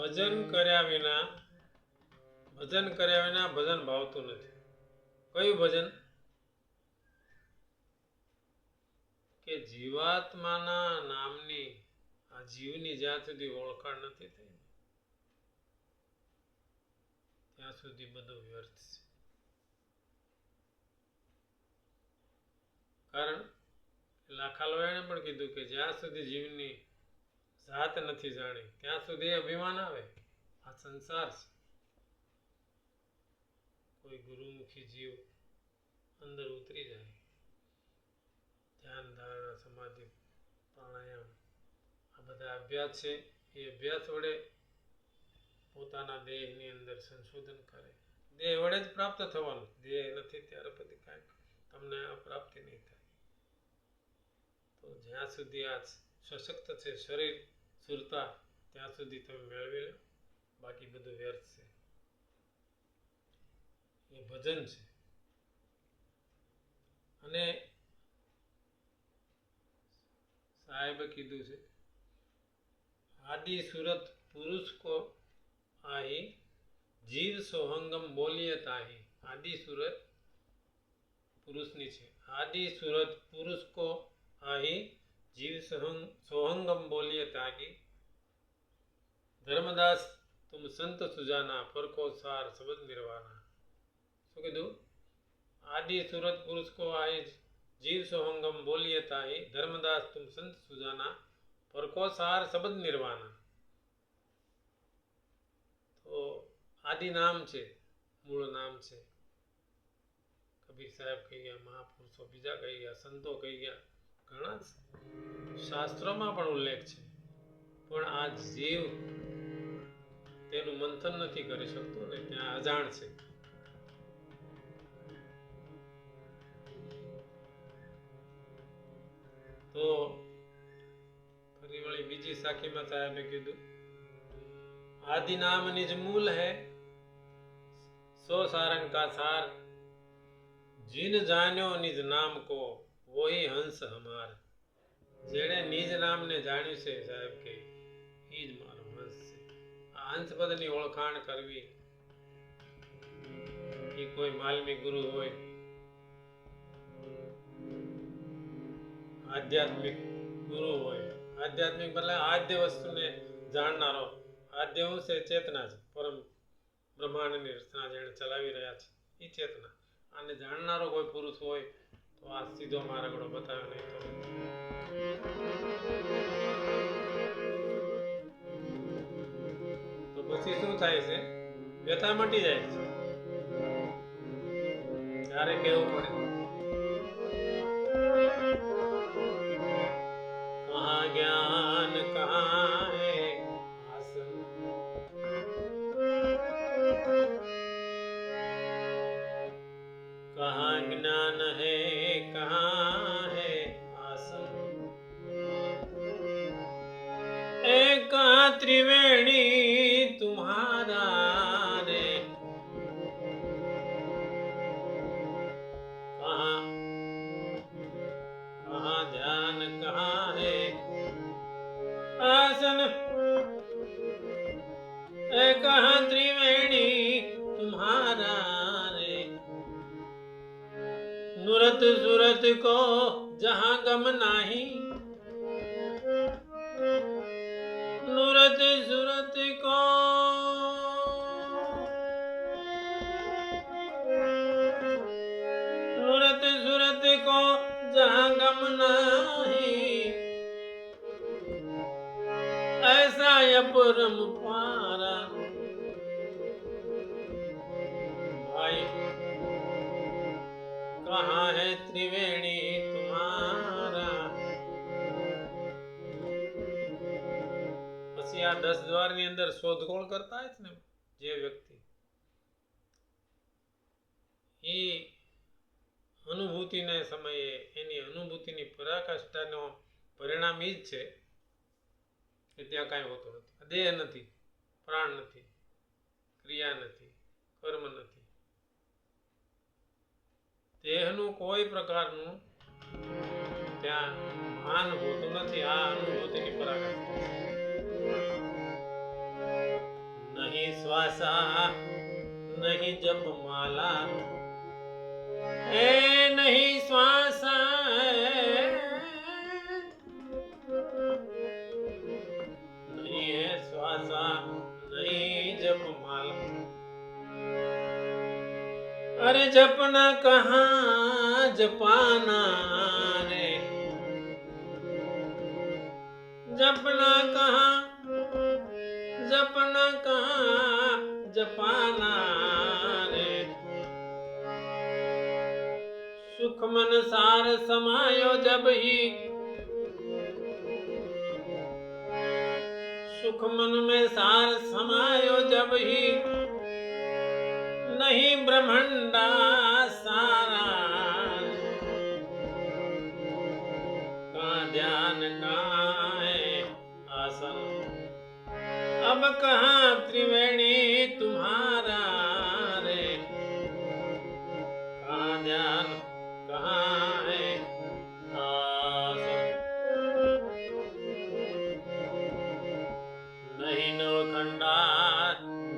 ભજન કર્યા વિના ભજન ભાવતું નથી. કયું ભજન? કે જીવાત્માના નામની આ જીવની જ્યાં સુધી ઓળખાણ નથી થઈ ત્યાં સુધી બધું વ્યર્થ છે. કારણ લાખા લોયાણે પણ કીધું કે જ્યાં સુધી જીવની જાત નથી જાણી ત્યાં સુધી અભિમાન આવે. આ સંસાર છે. કોઈ ગુરુમુખી જીવ અંદર ઉતરી જાય, ધ્યાન, ધારણા, સમાધિ, પ્રાણાયામ આ બધા અભ્યાસ છે. એ અભ્યાસ વડે પોતાના દેહની અંદર સંશોધન કરે. દેહ વડે જ પ્રાપ્ત થવાનું. દેહ નથી ત્યારે પછી કાંઈ તમને પ્રાપ્તિ નહીં થાય. તો જ્યાં સુધી આ સશક્ત છે શરીર સુરતા ત્યાં સુધી તમે મેળવી લો. બાકી બધું વ્યર્થ છે. એ ભજન છે. અને સાહેબે કીધું છે આદિ સુરત પુરુષ કો આહી જીવ સોહંગમ બોલીએ તાહી. આદિ સુરત પુરુષની છે. આદિ સુરત પુરુષ કો આહી જીવ સોહંગમ બોલીએ તાહી. ધર્મદાસ તુમ સંત સુજાના ફરકો સાર સબદ નિર્વાના. શું કીધું? આદિ સુરત પુરુષ કો આહી जीव सोहंगम बोलिए ताही. धर्मदास तुम संत सुजाना फरको सार शब्द निर्वाणा. तो आदि नाम છે, મૂળ નામ છે. કબીર સાહેબ કહી ગયા, મહાપુરુષો બીજા કહી ગયા, સંતો કહી ગયા, ઘણા શાસ્ત્રોમાં પણ ઉલ્લેખ છે. પણ આ જીવ તેનું મંથન નથી કરી શકતો ને ત્યાં અજાણ છે. તો ફરી વળી બીજી સાખીમાં સાહેબે કીધું आदि नाम निज मूल है सो सारंग का सार जिन जान्यो निज नाम को वही हंस हमार. जेणे निज नाम ने जाण्યું છે સાહેબ કે ઈ જ મારો હંસ છે. આ હંસ પદની ઓળખાણ કરવી એ કોઈ માલમી ગુરુ હોય, આધ્યાત્મિક ગુરુ હોય. આધ્યાત્મિક એટલે આદ્ય વસ્તુને જાણનારો. આદ્ય હું છે? ચેતના છે. પરમ બ્રહ્માંડની રચના જેણે ચલાવી રહ્યા છે એ ચેતના. આને જાણનારો કોઈ પુરુષ હોય તો આ સીધો માર્ગડો બતાવ્યો નહીં તો પછી શું થાય છે? વ્યથા મટી જાય છે. ત્યારે કેવું પડે કહા જ્ઞાન કહા હે આસન. કહા જ્ઞાન હે કહા હે આસન. એક ત્રિવેણી तुम्हारा रे. कहाँ ध्यान कहाँ है आसन. कहाँ त्रिवेणी तुम्हारा रे. नुरत सुरत को जहाँ गम नाही. नुरत सुरत को नुरत सुरत को जहाँ गम नाही. ऐसा अपरम पारा. भाई कहाँ है त्रिवेणी तुम्हारा. પછી આ 10 દ્વારની અંદર શોધખોળ કરતા હોય ને જે વ્યક્તિ, એ અનુભૂતિને સમયે એની અનુભૂતિની પરાકાષ્ઠાનો પરિણામ એ જ છે કે ત્યાં કાંઈ હોતું નથી. દેહ નથી, પ્રાણ નથી, ક્રિયા નથી, કર્મ નથી. દેહનું કોઈ પ્રકારનું ત્યાં ભાન હોતું નથી. આ અનુભૂતિની પરાકાષ્ઠા. नहीं श्वासा नहीं जप माला, ए नहीं श्वासा नहीं है श्वासा नहीं जप माला। अरे जपना कहाँ जपाना रे, जपना कहाँ जपना कहाँ जपाना रे। सुख मन सार समायो जब ही, सुख मन में सार समायो जब ही, नहीं ब्रह्मंडा सारा। कहाँ ध्यान कहाँ है आसन, अब कहाँ त्रिवेणी तुम्हारा रे। कहाँ ध्यान कहाँ है आसन, नहीं नवखंडा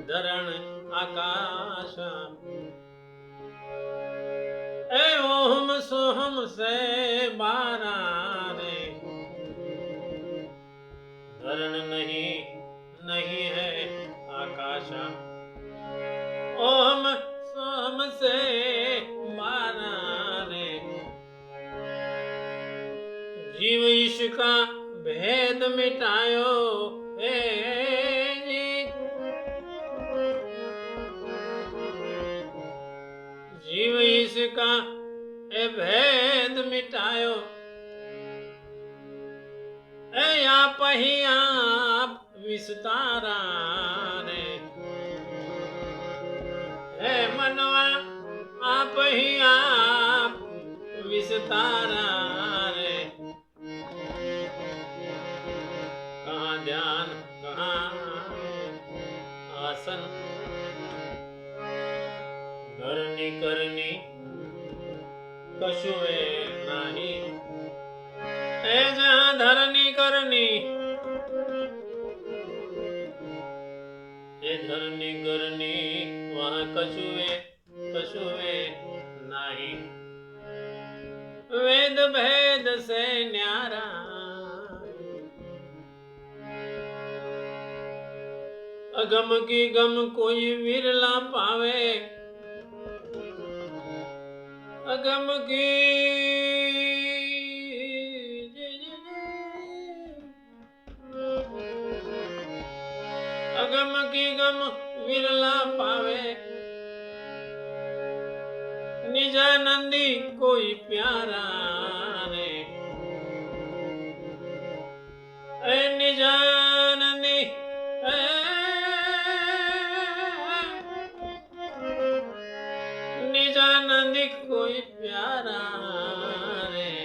धरण आकाश। ए ओम सोहम से बारा रे, धरण नहीं नहीं है आकाश। ओम सोहम से बारा रे, जीव ईश का भेद मिटायो हे जी। जीव ईश का ए भेद मिटायो, ए आप ही आप विस्तारा रे। हे मनवा आप ही आप विस्तारा रे। कहाँ ध्यान कहाँ आसन, धरनी करनी कशुए नाही। ए जहाँ धरनी करनी, ए धरनी करनी वहाँ कशुए कशुए नाही। वेद भेद से न्यारा, अगम की गम कोई विरला पावे। अगम की अगम की गम विरला पावे। निजानंदी कोई प्यारा रे, ए निजानंदी निजानंदी कोई प्यारा रे।